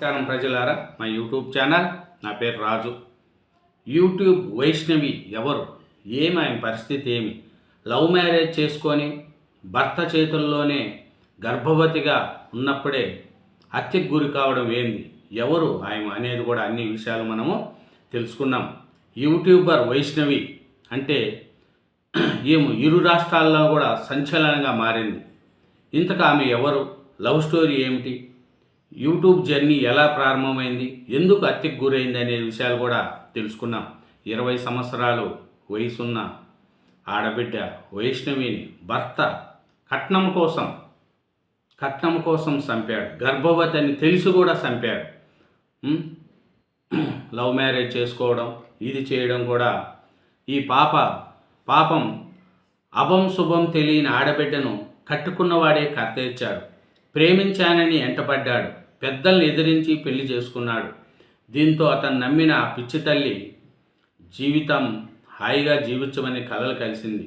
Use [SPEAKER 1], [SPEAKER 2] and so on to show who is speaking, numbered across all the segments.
[SPEAKER 1] నమస్కారం ప్రజలారా, మా యూట్యూబ్ ఛానల్. నా పేరు రాజు. యూట్యూబ్ వైష్ణవి ఎవరు, ఆమె పరిస్థితి ఏమి? లవ్ మ్యారేజ్ చేసుకొని భర్త చేతుల్లోనే గర్భవతిగా ఉన్నప్పుడే హత్యకు గురి కావడం ఏంది, ఎవరు ఆమె అనేది కూడా అన్ని విషయాలు మనము తెలుసుకున్నాం. యూట్యూబర్ వైష్ణవి అంటే ఈమె ఇరు రాష్ట్రాల్లో కూడా సంచలనంగా మారింది. ఇంతకు ఆమె ఎవరు, లవ్ స్టోరీ ఏమిటి, యూట్యూబ్ జర్నీ ఎలా ప్రారంభమైంది, ఎందుకు హత్యకు గురైంది అనే విషయాలు కూడా తెలుసుకున్నాం. 20 సంవత్సరాలు వయసున్న ఆడబిడ్డ వైష్ణవిని భర్త కట్నం కోసం చంపాడు. గర్భవతి అని తెలిసి కూడా చంపాడు. లవ్ మ్యారేజ్ చేసుకోవడం, ఇది చేయడం కూడా. ఈ పాపం అభం శుభం తెలియని ఆడబిడ్డను కట్టుకున్నవాడే కర్తెచ్చాడు. ప్రేమించానని ఎంటపడ్డాడు. పెద్దల్ని ఎదిరించి పెళ్లి చేసుకున్నాడు. దీంతో అతను నమ్మిన పిచ్చి తల్లి జీవితం హాయిగా జీవించమని కలలు కలిసింది.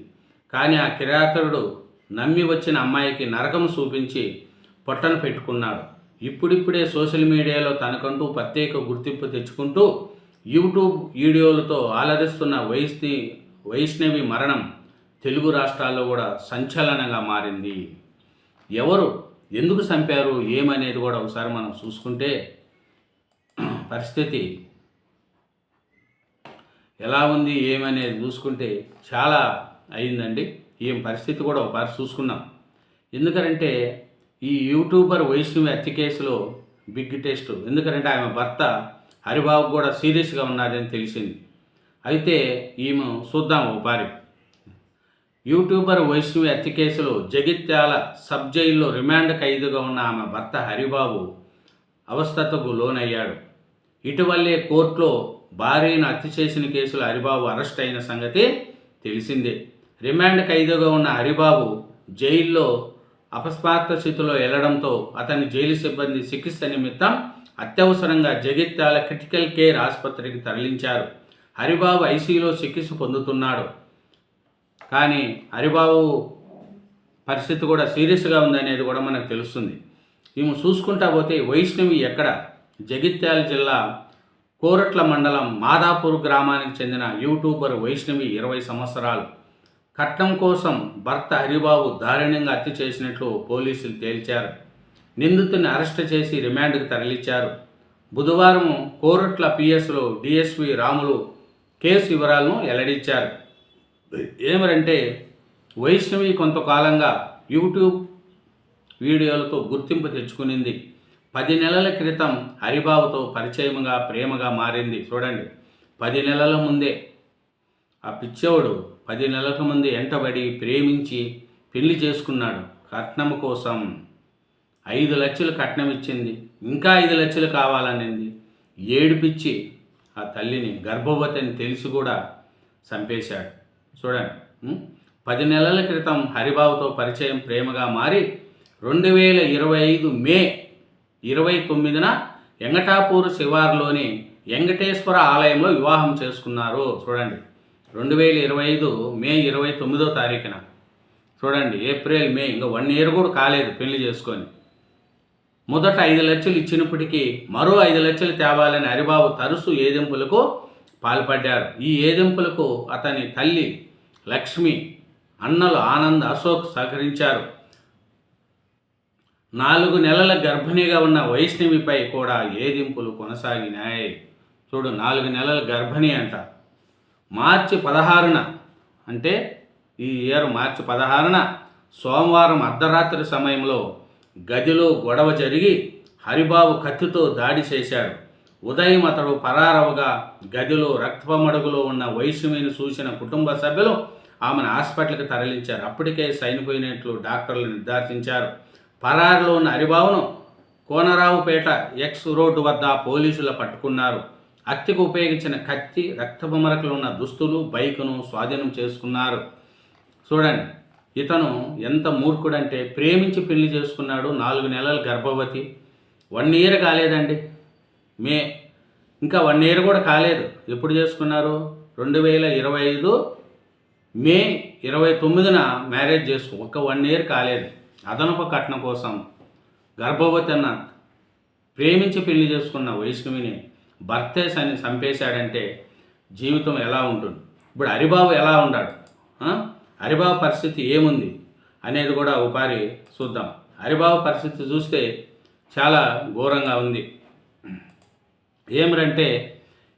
[SPEAKER 1] కానీ ఆ కిరాతకుడు నమ్మి వచ్చిన అమ్మాయికి నరకం చూపించి పొట్టను పెట్టుకున్నాడు. ఇప్పుడిప్పుడే సోషల్ మీడియాలో తనకంటూ ప్రత్యేక గుర్తింపు తెచ్చుకుంటూ యూట్యూబ్ వీడియోలతో ఆలరిస్తున్న వైష్ణవి మరణం తెలుగు రాష్ట్రాల్లో కూడా సంచలనంగా మారింది. ఎవరు, ఎందుకు చంపారు, ఏమనేది కూడా ఒకసారి మనం చూసుకుంటే పరిస్థితి ఎలా ఉంది ఏమనేది చూసుకుంటే చాలా అయిందండి. ఏం పరిస్థితి కూడా ఒకసారి చూసుకున్నాం. ఎందుకంటే ఈ యూట్యూబర్ వైష్ణవి హత్య కేసులో బిగ్ టెస్ట్. ఎందుకంటే ఆమె భర్త హరిబాబు కూడా సీరియస్గా ఉన్నారని తెలిసింది. అయితే ఈమె చూద్దాం ఒకసారి. యూట్యూబర్ వైష్ణవి హత్య కేసులో జగిత్యాల సబ్ జైల్లో రిమాండ్ ఖైదుగా ఉన్న ఆమె భర్త హరిబాబు అవస్థతకు లోనయ్యాడు. ఇటీవలే కోర్టులో భార్యను హత్య చేసిన కేసులో హరిబాబు అరెస్ట్ అయిన సంగతి తెలిసిందే. రిమాండ్ ఖైదుగా ఉన్న హరిబాబు జైల్లో అపస్మారక స్థితిలో వెళ్లడంతో అతని జైలు సిబ్బంది చికిత్స నిమిత్తం అత్యవసరంగా జగిత్యాల క్రిటికల్ కేర్ ఆసుపత్రికి తరలించారు. హరిబాబు ఐసీయూలో చికిత్స పొందుతున్నాడు. కానీ హరిబాబు పరిస్థితి కూడా సీరియస్గా ఉందనేది కూడా మనకు తెలుస్తుంది. ఈమె చూసుకుంటా పోతే వైష్ణవి ఎక్కడ, జగిత్యాల జిల్లా కోరట్ల మండలం మాదాపూర్ గ్రామానికి చెందిన యూట్యూబర్ వైష్ణవి 20 సంవత్సరాలు. కట్నం కోసం భర్త హరిబాబు దారుణంగా హత్య చేసినట్లు పోలీసులు తేల్చారు. నిందితుని అరెస్ట్ చేసి రిమాండ్కు తరలించారు. బుధవారం కోరట్ల పిఎస్లో డిఎస్పి రాములు కేసు వివరాలను వెల్లడించారు. ఏమరంటే వైష్ణవి కొంతకాలంగా యూట్యూబ్ వీడియోలతో గుర్తింపు తెచ్చుకునింది. 10 నెలల క్రితం హరిబాబుతో పరిచయముగా ప్రేమగా మారింది. చూడండి, 10 నెలల ముందే ఆ పిచ్చోడు 10 నెలల ముందే ఎంటబడి ప్రేమించి పెళ్లి చేసుకున్నాడు. కట్నం కోసం 5 లక్షలు కట్నం ఇచ్చింది. ఇంకా 5 లక్షలు కావాలనింది. ఏడిపిచ్చి ఆ తల్లిని గర్భవతి అని తెలిసి కూడా చంపేశాడు. చూడండి, 10 నెలల క్రితం హరిబాబుతో పరిచయం ప్రేమగా మారి 2025 మే 29న ఎంగటాపూర్ శివార్లోని వెంకటేశ్వర ఆలయంలో వివాహం చేసుకున్నారు. చూడండి, 2025 మే 29వ తారీఖున. చూడండి, ఏప్రిల్ మే ఇంకా 1 ఇయర్ కూడా కాలేదు పెళ్లి చేసుకొని. మొదట 5 లక్షలు ఇచ్చినప్పటికీ మరో 5 లక్షలు తేవాలని హరిబాబు తరచు ఏదింపులకు పాల్పడ్డారు. ఈ ఏదింపులకు అతని తల్లి లక్ష్మి, అన్నలు ఆనంద్, అశోక్ సహకరించారు. 4 నెలల గర్భిణిగా ఉన్న వైష్ణవిపై కూడా ఏదింపులు కొనసాగినాయి. చూడు, 4 నెలల గర్భిణి అంట. మార్చి 16న, అంటే ఈ ఇయర్ మార్చి 16న సోమవారం అర్ధరాత్రి సమయంలో గదిలో గొడవ జరిగి హరిబాబు కత్తితో దాడి చేశాడు. ఉదయం అతడు పరారవగా గదిలో రక్తమడుగులో ఉన్న వైష్ణవిని చూసిన కుటుంబ సభ్యులు ఆమెను హాస్పిటల్కి తరలించారు. అప్పటికే చనిపోయినట్లు డాక్టర్లు నిర్ధారించారు. పరారులో ఉన్న హరిబాబును కోనరావుపేట ఎక్స్ రోడ్డు వద్ద పోలీసులు పట్టుకున్నారు. హత్యకు ఉపయోగించిన కత్తి, రక్తపు మరకలు ఉన్న దుస్తులు, బైకును స్వాధీనం చేసుకున్నారు. చూడండి, ఇతను ఎంత మూర్ఖుడంటే ప్రేమించి పెళ్లి చేసుకున్నాడు. 4 నెలల గర్భవతి. 1 ఇయర్ కాలేదండి. ఇంకా 1 ఇయర్ కూడా కాలేదు. ఎప్పుడు చేసుకున్నారు? 2025 మే 29న మ్యారేజ్ ఒక్క 1 ఇయర్ కాలేదు. అదనపు కట్నం కోసం గర్భవతి అన్న ప్రేమించి పెళ్లి చేసుకున్న వైష్ణవిని భర్తే చంపేశాడంటే జీవితం ఎలా ఉంటుంది? ఇప్పుడు హరిబాబు ఎలా ఉన్నాడు, హరిబాబు పరిస్థితి ఏముంది అనేది కూడా ఒకసారి చూద్దాం. హరిబాబు పరిస్థితి చూస్తే చాలా ఘోరంగా ఉంది. ఏమిటంటే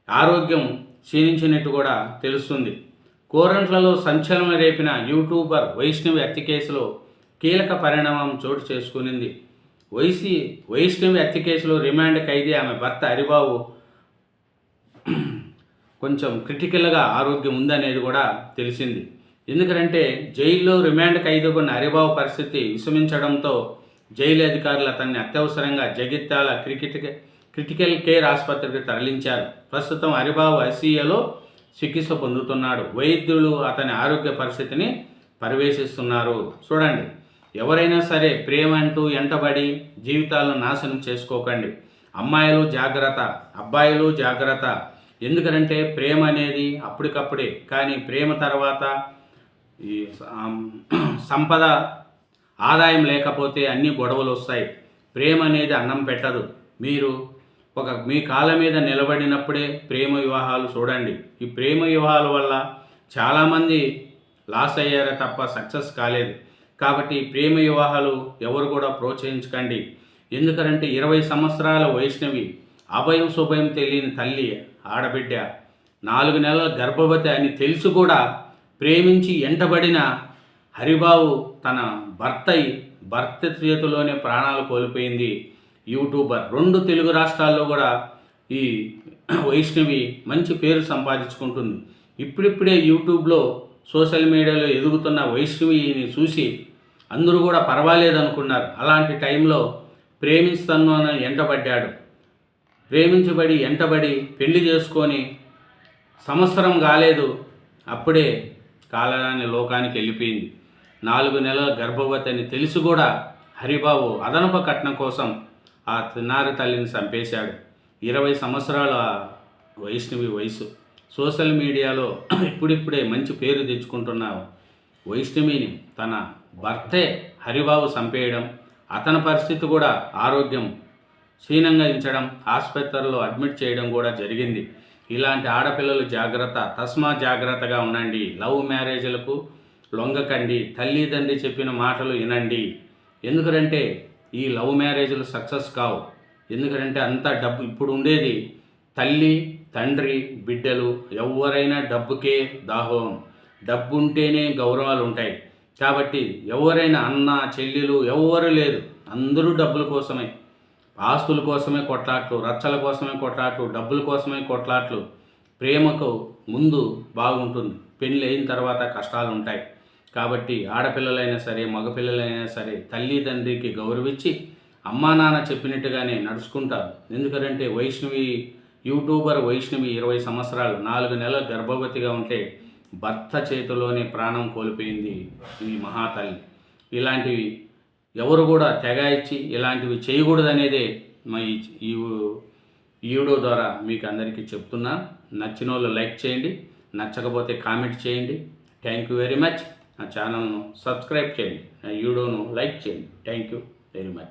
[SPEAKER 1] ఆరోగ్యం క్షీణించినట్టు కూడా తెలుస్తుంది. కోరంట్లలో సంచలనం రేపిన యూట్యూబర్ వైష్ణవి హత్య కేసులో కీలక పరిణామం చోటు చేసుకునింది. వైష్ణవి హత్య కేసులో రిమాండ్ ఖైదీ ఆమె భర్త హరిబాబు కొంచెం క్రిటికల్గా ఆరోగ్యం ఉందనేది కూడా తెలిసింది. ఎందుకంటే జైల్లో రిమాండ్ ఖైదీగా ఉన్న హరిబాబు పరిస్థితి విషమించడంతో జైలు అధికారులు అతన్ని అత్యవసరంగా జగిత్యాల క్రిటికల్ కేర్ ఆసుపత్రికి తరలించారు. ప్రస్తుతం హరిబాబు ఐసీయూలో చికిత్స పొందుతున్నాడు. వైద్యులు అతని ఆరోగ్య పరిస్థితిని పర్యవేక్షిస్తున్నారు. చూడండి, ఎవరైనా సరే ప్రేమ అంటూ ఎంటబడి జీవితాలను నాశనం చేసుకోకండి. అమ్మాయిలు జాగ్రత్త, అబ్బాయిలు జాగ్రత్త. ఎందుకంటే ప్రేమ అనేది అప్పటికప్పుడే, కానీ ప్రేమ తర్వాత ఈ సంపద ఆదాయం లేకపోతే అన్ని గొడవలు వస్తాయి. ప్రేమ అనేది అన్నం పెట్టదు. మీరు మీ కాళ్ళ మీద నిలబడినప్పుడే ప్రేమ వివాహాలు చూడండి. ఈ ప్రేమ వివాహాల వల్ల చాలామంది లాస్ అయ్యారే తప్ప సక్సెస్ కాలేదు. కాబట్టి ప్రేమ వివాహాలు ఎవరు కూడా ప్రోత్సహించకండి. ఎందుకంటే 20 సంవత్సరాల వైష్ణవి అభయం శుభయం తెలియని తల్లి, ఆడబిడ్డ, 4 నెలల గర్భవతి అని తెలిసి కూడా ప్రేమించి ఎంటబడిన హరిబాబు తన భర్త చేతిలోనే ప్రాణాలు కోల్పోయింది. యూట్యూబర్ 2 తెలుగు రాష్ట్రాల్లో కూడా ఈ వైష్ణవి మంచి పేరు సంపాదించుకుంటుంది. ఇప్పుడిప్పుడే యూట్యూబ్లో సోషల్ మీడియాలో ఎదుగుతున్న వైష్ణవిని చూసి అందరూ కూడా పర్వాలేదనుకున్నారు. అలాంటి టైంలో ప్రేమిస్తాను అని ఎంటబడ్డాడు. ఎంటబడి పెళ్లి చేసుకొని సంవత్సరం కాలేదు, అప్పుడే కాలాన్ని లోకానికి వెళ్ళిపోయింది. 4 నెలల గర్భవతి అని తెలిసి కూడా హరిబాబు అదనపు కట్నం కోసం ఆ చిన్నారి తల్లిని చంపేశాడు. 20 సంవత్సరాల వైష్ణవి వయసు. సోషల్ మీడియాలో ఇప్పుడిప్పుడే మంచి పేరు తెచ్చుకుంటున్న వైష్ణవిని తన భర్తే హరిబాబు చంపేయడం, అతని పరిస్థితి కూడా ఆరోగ్యం క్షీణంగా ఉంచడం, ఆసుపత్రిలో అడ్మిట్ చేయడం కూడా జరిగింది. ఇలాంటి ఆడపిల్లలు జాగ్రత్త, తస్మా జాగ్రత్తగా ఉండండి. లవ్ మ్యారేజ్లకు లొంగకండి. తల్లిదండ్రి చెప్పిన మాటలు వినండి. ఎందుకంటే ఈ లవ్ మ్యారేజ్లు సక్సెస్ కావు. ఎందుకంటే అంతా డబ్బు. ఇప్పుడు ఉండేది తల్లి, తండ్రి, బిడ్డలు, ఎవరైనా డబ్బుకే దాహం. డబ్బు ఉంటేనే గౌరవాలు ఉంటాయి. కాబట్టి ఎవరైనా అన్న చెల్లెలు ఎవరు లేదు, అందరూ డబ్బుల కోసమే, ఆస్తుల కోసమే కొట్లాట్లు, రచ్చల కోసమే కొట్లాట్లు, డబ్బుల కోసమే కొట్లాట్లు. ప్రేమకు ముందు బాగుంటుంది, పెళ్ళి అయిన తర్వాత కష్టాలు ఉంటాయి. కాబట్టి ఆడపిల్లలైనా సరే మగపిల్లలైనా సరే తల్లిదండ్రికి గౌరవించి అమ్మా నాన్న చెప్పినట్టుగానే నడుచుకుంటారు. ఎందుకంటే యూట్యూబర్ వైష్ణవి 20 సంవత్సరాలు 4 నెలల గర్భవతిగా ఉంటే భర్త చేతిలోనే ప్రాణం కోల్పోయింది ఈ మహాతల్లి. ఇలాంటివి ఎవరు కూడా తెగ ఇచ్చి ఇలాంటివి చేయకూడదనేదే మా ఈ వీడియో ద్వారా మీకు అందరికీ చెప్తున్నా. నచ్చిన వాళ్ళు లైక్ చేయండి, నచ్చకపోతే కామెంట్ చేయండి. Thank you very much. నా ఛానల్ను సబ్స్క్రైబ్ చేయండి, నా వీడియోను లైక్ చేయండి. Thank you very much.